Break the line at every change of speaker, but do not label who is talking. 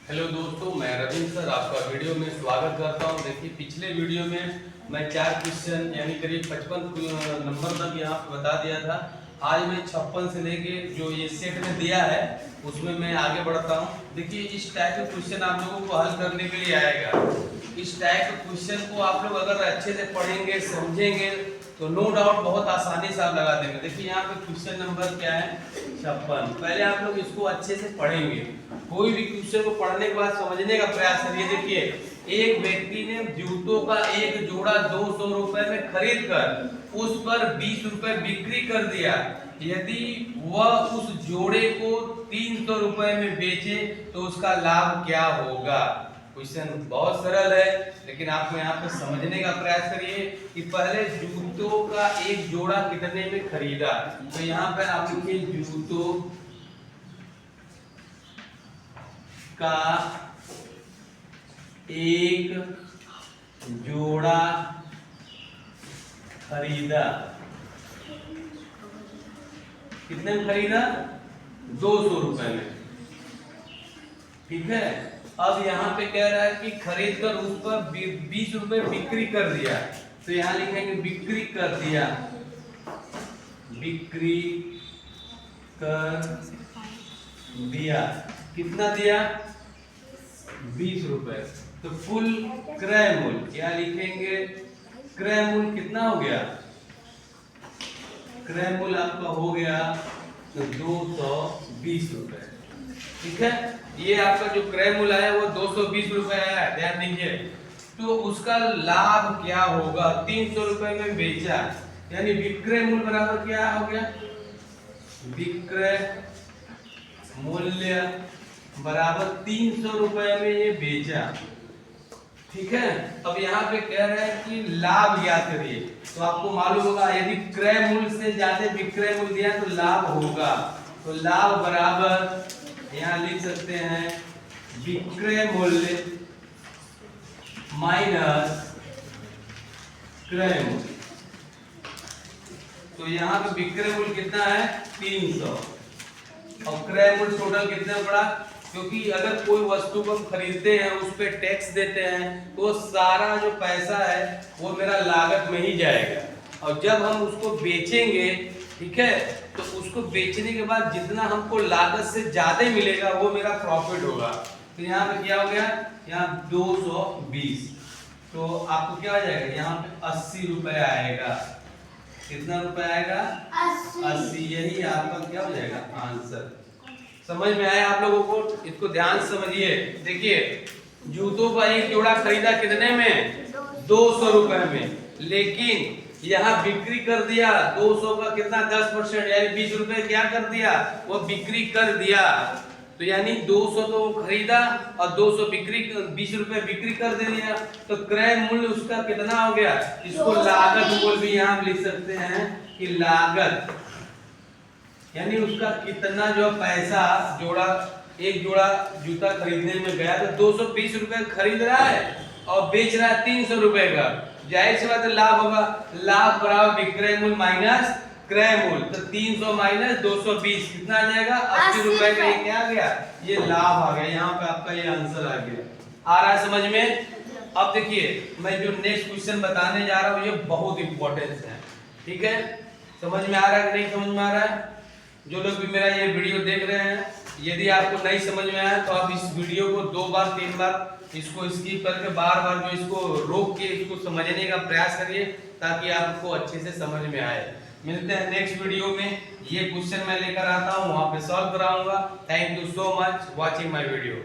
Hello दोस्तों, मैं Ravindra sir आपका वीडियो में स्वागत करता हूं। देखिए, पिछले वीडियो में मैं 4 क्वेश्चन यानी करीब 55 नंबर तक यहाँ पे बता दिया था। आज मैं 56 से लेके जो ये सेट में दिया है उसमें मैं आगे बढ़ता हूँ। देखिए, इस टाइप के क्वेश्चन आप लोगों को हल करने के लिए आएगा। इस टाइप के क्वेश्चन को आप लोग अगर अच्छे से पढ़ेंगे, समझेंगे तो नो डाउट बहुत आसानी से आप लगा देंगे। देखिए, यहाँ पे क्वेश्चन नंबर क्या है, 56। पहले आप लोग इसको अच्छे से पढ़ेंगे। कोई भी क्वेश्चन को पढ़ने के बाद समझने का प्रयास करिए। देखिए, एक व्यक्ति ने जूतों का एक जोड़ा 200 रुपए में खरीद कर उस पर 20 रुपए बिक्री कर दिया। यदि वह उस जोड़े को 300 रुपए में बेचे तो उसका लाभ क्या होगा। क्वेश्चन बहुत सरल है, लेकिन आपको यहाँ पे समझने का प्रयास करिए कि पहले जूतों का एक जोड़ा कितने में खरीदा। तो यहाँ पे आप लिखिए जूतों का एक जोड़ा खरीदा। कितने में खरीदा? 200 रुपए में। ठीक है, अब यहाँ पे कह रहा है कि खरीद कर उस पर 20 रुपए बिक्री कर दिया। तो यहाँ लिखेंगे बिक्री कर दिया। बिक्री कर दिया। कितना दिया? 20 रुपए। तो कुल क्रय मूल्य क्या लिखेंगे? क्रय मूल्य कितना हो गया? क्रय मूल्य आपका हो गया तो 220 रुपए। ठीक है, ये आपका जो क्रय मूल्य है वो 220 रुपए है, ध्यान दीजिए। तो उसका लाभ क्या होगा? 300 रुपए में बेचा, यानी विक्रय मूल्य बराबर क्या हो गया? विक्रय मूल्य बराबर 300 रुपए में ये बेचा। ठीक है, अब यहाँ पे कह रहे हैं कि लाभ ज्ञात करिए। तो आपको मालूम होगा यदि क्रय मूल्य से ज्यादा विक्रय मूल्य दिया तो लाभ होगा। तो लाभ बराबर यहाँ लिख सकते हैं विक्रय मूल्य माइनस क्रय मूल्य। तो यहाँ पे विक्रय मूल्य कितना है? 300 और क्रय मूल्य टोटल कितना पड़ा? क्योंकि अगर कोई वस्तु को हम खरीदते हैं उस पे टैक्स देते हैं तो सारा जो पैसा है वो मेरा लागत में ही जाएगा। और जब हम उसको बेचेंगे, ठीक है, तो उसको बेचने के बाद जितना हमको लागत से ज्यादा मिलेगा वो मेरा प्रॉफिट होगा। तो यहाँ पे क्या हो गया? यहाँ 220। तो आपको क्या हो जाएगा? यहाँ पे 80 रुपए आएगा। कितना रुपए आएगा? 80। यही आपका क्या हो जाएगा? आंसर। समझ में आया आप लोगों को? इसको ध्यान से समझिए। देखिए, जूतों का एक जोड़ा खरीदा कितने में? 200 रुपए में, लेकिन यहाँ बिक्री कर दिया 200 का कितना? 10% यानी 20 रुपए क्या कर दिया? वो बिक्री कर दिया। तो यानी 200 तो खरीदा और 200 बिक्री, 20 रुपए बिक्री कर दे दिया। तो क्रय मूल्य उसका कितना हो गया? इसको लागत मूल्य भी यहाँ लिख सकते हैं कि लागत, यानी उसका कितना जो पैसा जोड़ा, एक जोड़ा जूता खरीदने में गया। तो 220 रुपए खरीद रहा है और बेच रहा है 300 रुपए का। जाहिर सी बात है लाभ होगा। लाभ बराबर विक्रय मूल्य माइनस क्रय मूल्य। तो 300 माइनस 220 कितना आ जाएगा? 80 रुपए का। ये क्या आ गया? ये लाभ आ गया। यहाँ पे आपका ये आंसर आ गया। आ रहा है समझ में? अब देखिए, मैं जो नेक्स्ट क्वेश्चन बताने जा रहा हूँ ये बहुत इंपॉर्टेंट है। ठीक है, समझ में आ रहा है कि नहीं समझ में आ रहा है? जो लोग भी मेरा ये वीडियो देख रहे हैं, यदि आपको नहीं समझ में आया तो आप इस वीडियो को 2 बार 3 बार इसको स्किप करके बार बार जो इसको रोक के इसको समझने का प्रयास करिए ताकि आपको अच्छे से समझ में आए। मिलते हैं नेक्स्ट वीडियो में। ये क्वेश्चन मैं लेकर आता हूँ, वहां पे सॉल्व कराऊंगा। Thank you so much watching my video.